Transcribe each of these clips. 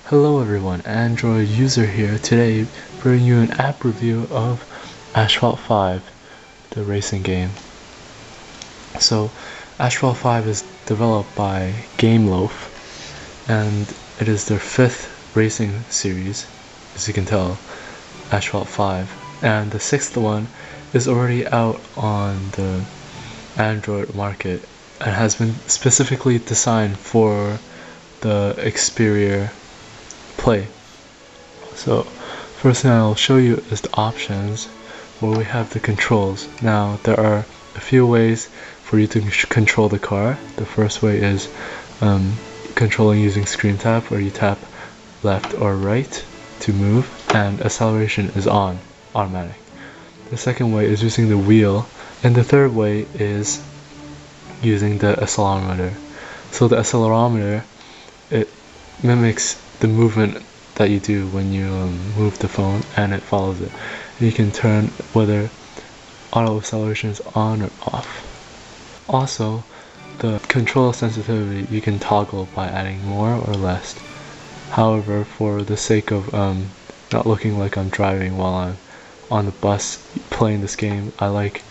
Hello everyone, Android user here, today bringing you an app review of Asphalt 5, the racing game. So, Asphalt 5 is developed by Gameloaf, and it is their 5th racing series, as you can tell, Asphalt 5. And the 6th one is already out on the Android market and has been specifically designed for the Xperia Play. So first thing I'll show you is the options where we have the controls. Now there are a few ways for you to control the car. The first way is controlling using screen tap, where you tap left or right to move, and acceleration is on, automatic. The second way is using the wheel, and the third way is using the accelerometer. So the accelerometer, it mimics the movement that you do when you move the phone, and it follows it. And you can turn whether auto acceleration is on or off. Also, the control sensitivity you can toggle by adding more or less. However, for the sake of not looking like I'm driving while I'm on the bus playing this game, I like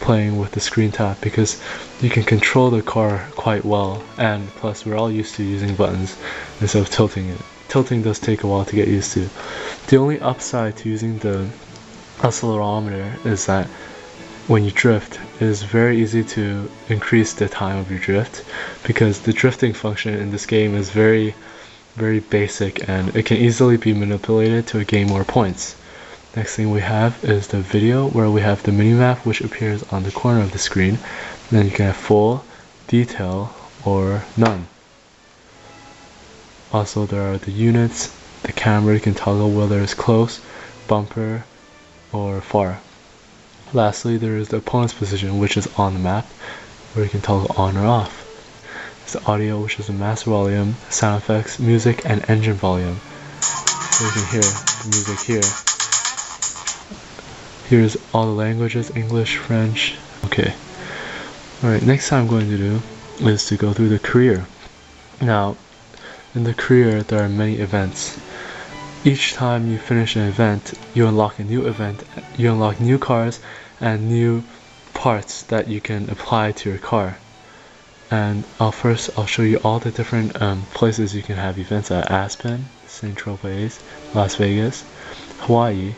playing with the screen tap because you can control the car quite well, and plus we're all used to using buttons instead of tilting it. Tilting does take a while to get used to. The only upside to using the accelerometer is that when you drift, it is very easy to increase the time of your drift, because the drifting function in this game is very basic, and it can easily be manipulated to gain more points. Next thing we have is the video, where we have the minimap which appears on the corner of the screen. Then you can have full, detail, or none. Also there are the units, the camera, you can toggle whether it's close, bumper, or far. Lastly, there is the opponent's position, which is on the map, where you can toggle on or off. There's the audio, which is the master volume, sound effects, music, and engine volume. So you can hear the music here. Here's all the languages: English, French. Okay. Alright, next thing I'm going to do is to go through the career. Now, in the career, there are many events. Each time you finish an event, you unlock a new event, you unlock new cars and new parts that you can apply to your car. And I'll show you all the different places you can have events at: Aspen, St. Tropez, Las Vegas, Hawaii,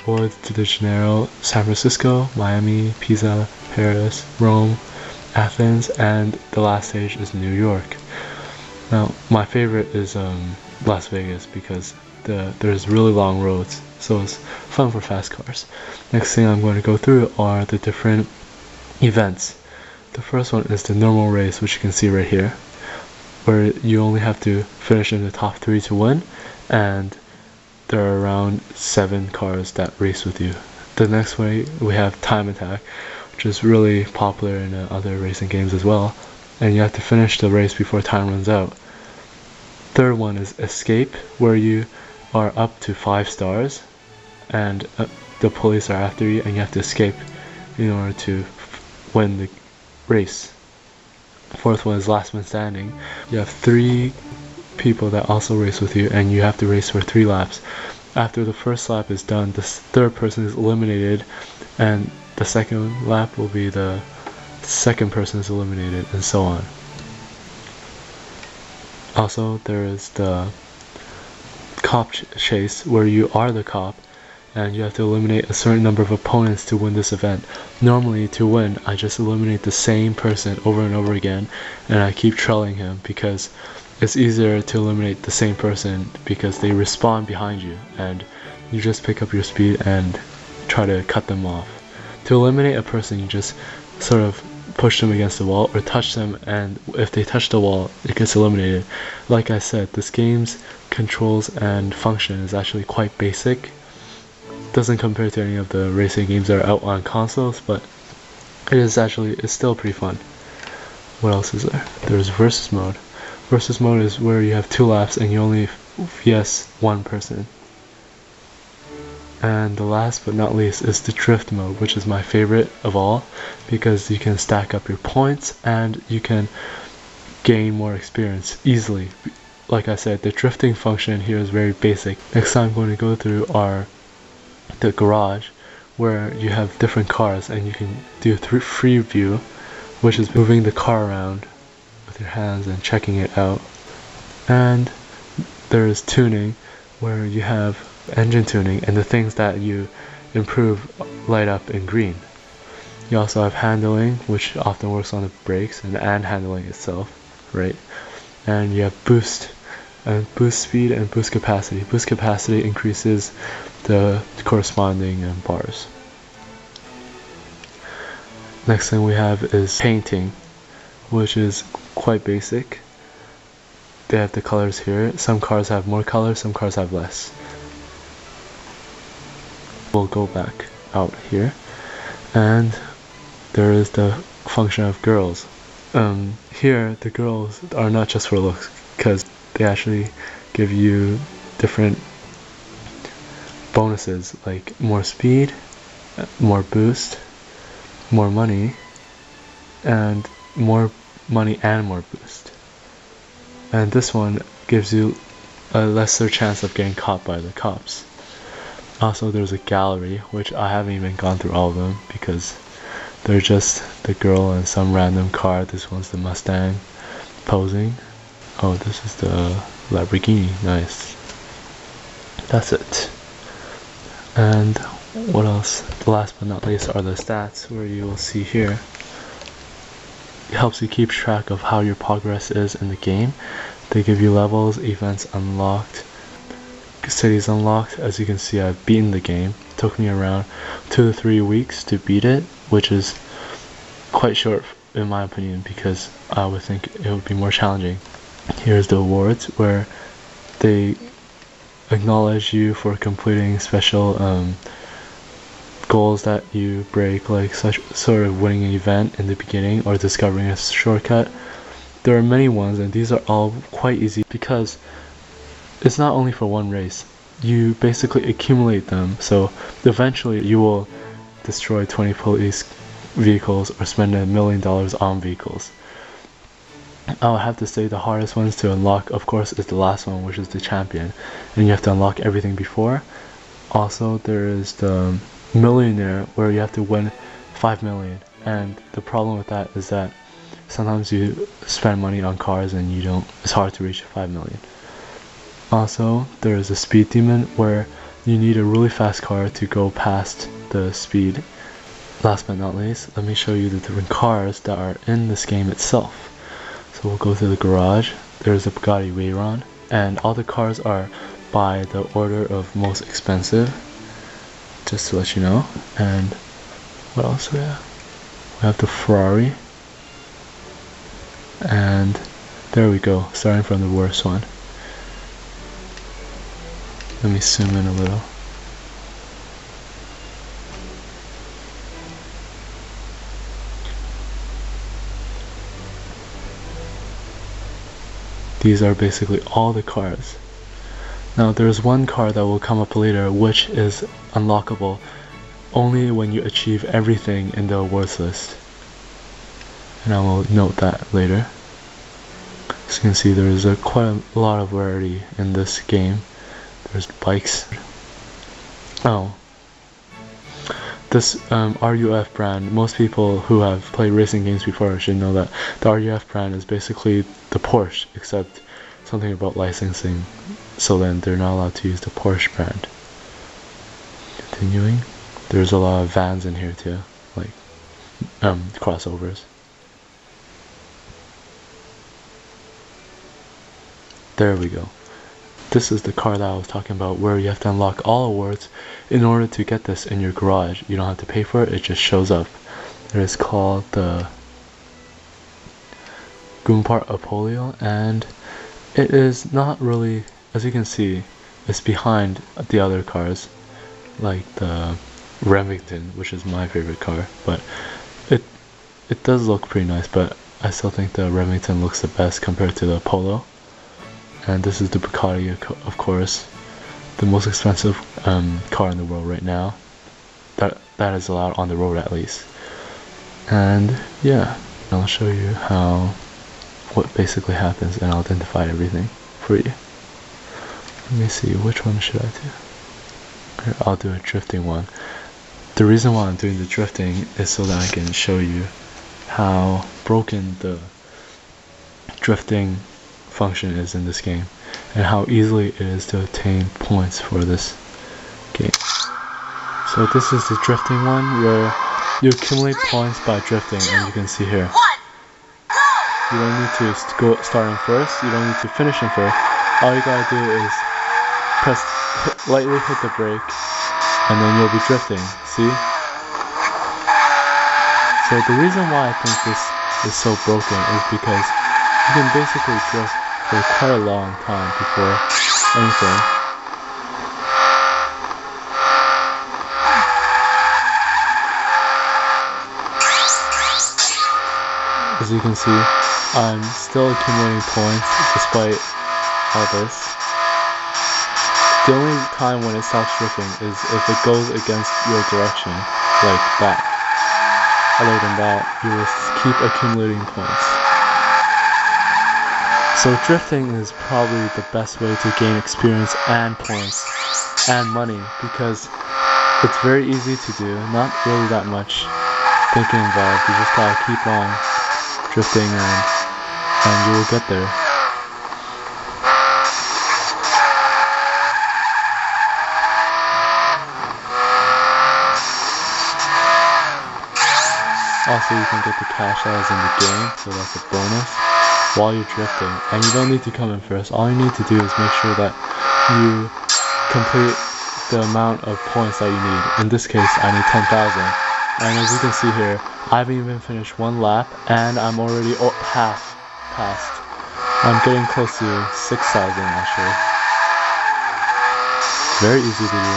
Rio de Janeiro, San Francisco, Miami, Pisa, Paris, Rome, Athens, and the last stage is New York. Now, my favorite is Las Vegas, because there's really long roads, so it's fun for fast cars. Next thing I'm going to go through are the different events. The first one is the normal race, which you can see right here, where you only have to finish in the top 3 to win, and there are around 7 cars that race with you. The next way we have time attack, which is really popular in other racing games as well, and you have to finish the race before time runs out. Third one is escape, where you are up to 5 stars and the police are after you, and you have to escape in order to win the race. Fourth one is last man standing. You have 3 people that also race with you, and you have to race for 3 laps. After the first lap is done, the third person is eliminated, and the second lap will be the second person is eliminated, and so on. Also, there is the cop chase, where you are the cop and you have to eliminate a certain number of opponents to win this event. Normally, to win, I just eliminate the same person over and over again, and I keep trailing him because it's easier to eliminate the same person because they respawn behind you, and you just pick up your speed and try to cut them off. To eliminate a person, you just sort of push them against the wall or touch them, and if they touch the wall, it gets eliminated. Like I said, this game's controls and function is actually quite basic. Doesn't compare to any of the racing games that are out on consoles, but it's still pretty fun. What else is there? There's versus mode. Versus mode is where you have 2 laps and you only VS 1 person. And the last but not least is the drift mode, which is my favorite of all, because you can stack up your points and you can gain more experience easily. like I said, the drifting function here is very basic. Next time I'm going to go through the garage, where you have different cars and you can do free view, which is moving the car around with your hands and checking it out. And there is tuning, where you have engine tuning and the things that you improve light up in green. You also have handling, which often works on the brakes and handling itself, right? And you have boost, and boost speed and boost capacity. Boost capacity increases the corresponding bars. Next thing we have is painting, which is quite basic. They have the colors here. Some cars have more colors, some cars have less. We'll go back out here, and there is the function of girls. Here the girls are not just for looks, because they actually give you different bonuses like more speed, more boost, more money, and more money and more boost. And this one gives you a lesser chance of getting caught by the cops. Also, there's a gallery, which I haven't even gone through all of them because they're just the girl and some random car. This one's the Mustang posing. Oh, this is the Lamborghini. Nice. That's it. And what else? Last but not least are the stats, where you will see here. It helps you keep track of how your progress is in the game. They give you levels, events unlocked, cities unlocked. As you can see, I've beaten the game. It took me around 2 to 3 weeks to beat it, which is quite short in my opinion, because I would think it would be more challenging. Here's the awards, where they acknowledge you for completing special goals that you break, like such sort of winning an event in the beginning or discovering a shortcut. There are many ones, and these are all quite easy because it's not only for one race. You basically accumulate them, so eventually you will destroy 20 police vehicles or spend $1 million on vehicles. I would have to say the hardest ones to unlock, of course, is the last one, which is the champion, and you have to unlock everything before. Also, there is the millionaire, where you have to win 5 million, and the problem with that is that sometimes you spend money on cars and it's hard to reach 5 million. Also, there is a speed demon, where you need a really fast car to go past the speed. Last but not least, let me show you the different cars that are in this game itself. So we'll go to the garage. There's a Bugatti Veyron, and all the cars are by the order of most expensive, just to let you know. And what else do we have? We have the Ferrari, and there we go, starting from the worst one. Let me zoom in a little. These are basically all the cars. Now there's one car that will come up later, which is unlockable only when you achieve everything in the awards list, and I will note that later. As you can see, there is quite a lot of variety in this game. There's bikes. Oh, this RUF brand, most people who have played racing games before should know that the RUF brand is basically the Porsche, except something about licensing, so then they're not allowed to use the Porsche brand. Continuing, there's a lot of vans in here too, like crossovers. There we go. This is the car that I was talking about, where you have to unlock all awards in order to get this in your garage. You don't have to pay for it, it just shows up. It is called the Goompart Apolio, and it is not really, as you can see, it's behind the other cars, like the Remington, which is my favorite car, but it does look pretty nice, but I still think the Remington looks the best compared to the Polo. And this is the Bugatti, of course, the most expensive car in the world right now. That is allowed on the road, at least. And yeah, I'll show you what basically happens, and I'll identify everything for free. Let me see, which one should I do? Here, I'll do a drifting one. The reason why I'm doing the drifting is so that I can show you how broken the drifting function is in this game and how easily it is to obtain points for this game. So this is the drifting one where you accumulate points by drifting, and you can see here. You don't need to go starting first, you don't need to finish in first. All you gotta do is lightly hit the brake and then you'll be drifting, see? So the reason why I think this is so broken is because you can basically drift for quite a long time before anything. As you can see, I'm still accumulating points despite all this. The only time when it stops drifting is if it goes against your direction, like that. Other than that, you will keep accumulating points. So drifting is probably the best way to gain experience and points and money, because it's very easy to do, not really that much thinking involved. You just gotta keep on drifting and you will get there. Also, you can get the cash that is in the game, so that's a bonus while you're drifting. And you don't need to come in first. All you need to do is make sure that you complete the amount of points that you need. In this case, I need 10,000. And as you can see here, I haven't even finished one lap, and I'm already half past. I'm getting close to 6,000 actually. Very easy to do.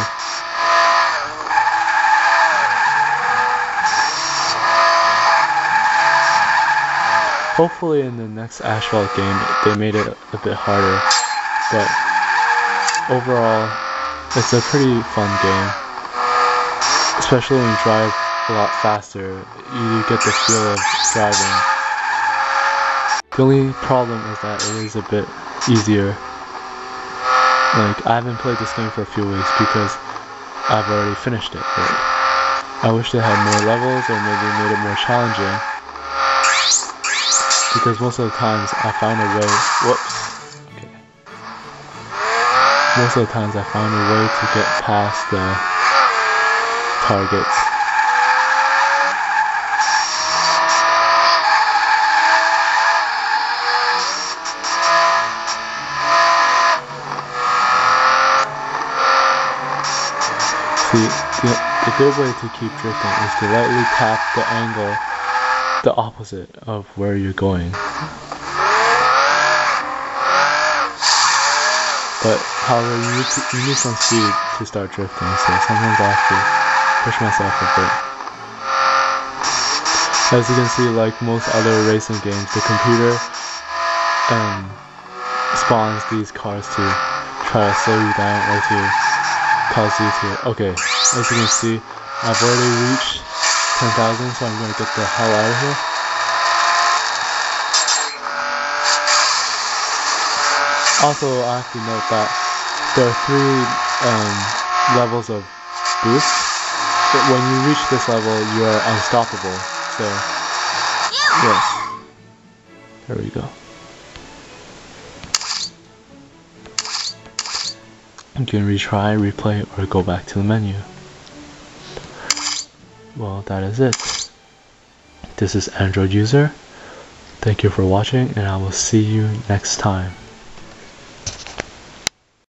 Hopefully in the next Asphalt game they made it a bit harder, but overall it's a pretty fun game. Especially when you drive a lot faster, you get the feel of driving. The only problem is that it is a bit easier. Like, I haven't played this game for a few weeks because I've already finished it, but I wish they had more levels or maybe made it more challenging. Because most of the times I found a way, most of the times I found a way to get past the targets. See, the good way to keep drifting is to lightly tap the angle the opposite of where you're going. But however, you need some speed to start drifting, so sometimes I have to push myself a bit. As you can see, like most other racing games, the computer spawns these cars to try to slow you down or to cause you to... Okay, as you can see, I've already reached 10,000, so I'm going to get the hell out of here. Also, I have to note that there are 3 levels of boost. But when you reach this level, you are unstoppable. So, yes. There we go. You can retry, replay, or go back to the menu. Well, that is it. This is Android User. Thank you for watching, and I will see you next time.